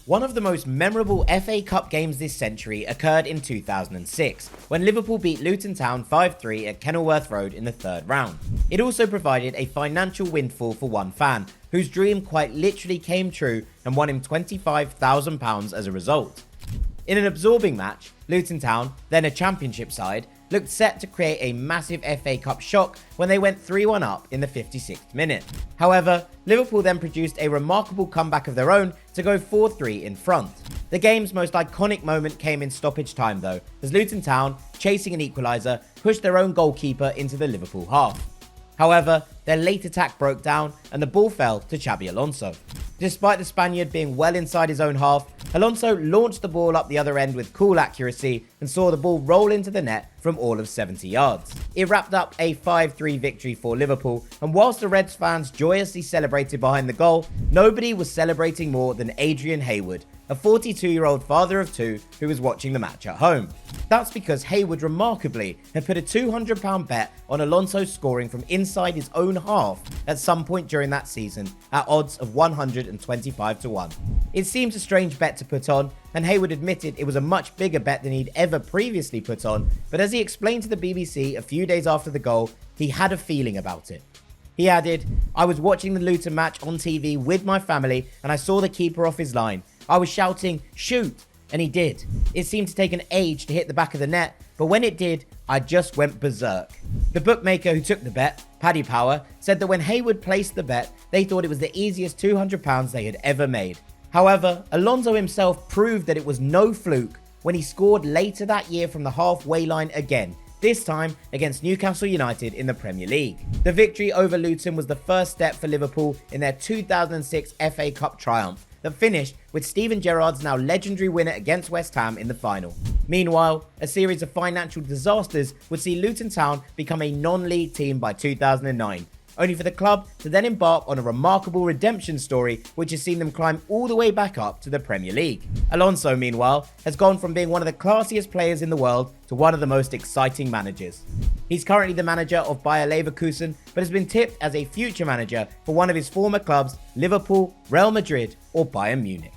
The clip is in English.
One of the most memorable FA Cup games this century occurred in 2006, when Liverpool beat Luton Town 5-3 at Kenilworth Road in the third round. It also provided a financial windfall for one fan, whose dream quite literally came true and won him £25,000 as a result. In an absorbing match, Luton Town, then a championship side, looked set to create a massive FA Cup shock when they went 3-1 up in the 56th minute. However, Liverpool then produced a remarkable comeback of their own to go 4-3 in front. The game's most iconic moment came in stoppage time though, as Luton Town, chasing an equaliser, pushed their own goalkeeper into the Liverpool half. However, their late attack broke down and the ball fell to Xabi Alonso. Despite the Spaniard being well inside his own half, Alonso launched the ball up the other end with cool accuracy and saw the ball roll into the net from all of 70 yards. It wrapped up a 5-3 victory for Liverpool, and whilst the Reds fans joyously celebrated behind the goal, nobody was celebrating more than Adrian Hayward, a 42-year-old father of two who was watching the match at home. That's because Hayward remarkably had put a £200 bet on Alonso scoring from inside his own half at some point during that season at odds of 125 to 1. It seems a strange bet to put on, and Hayward admitted it was a much bigger bet than he'd ever previously put on, but as he explained to the BBC a few days after the goal, he had a feeling about it. He added, "I was watching the Luton match on TV with my family and I saw the keeper off his line. I was shouting, 'Shoot!' and he did. It seemed to take an age to hit the back of the net, but when it did, I just went berserk." The bookmaker who took the bet, Paddy Power, said that when Hayward placed the bet, they thought it was the easiest £200 they had ever made. However, Alonso himself proved that it was no fluke when he scored later that year from the halfway line again, this time against Newcastle United in the Premier League. The victory over Luton was the first step for Liverpool in their 2006 FA Cup triumph that finished with Steven Gerrard's now legendary winner against West Ham in the final. Meanwhile, a series of financial disasters would see Luton Town become a non-league team by 2009, only for the club to then embark on a remarkable redemption story which has seen them climb all the way back up to the Premier League. Alonso, meanwhile, has gone from being one of the classiest players in the world to one of the most exciting managers. He's currently the manager of Bayer Leverkusen, but has been tipped as a future manager for one of his former clubs, Liverpool, Real Madrid or Bayern Munich.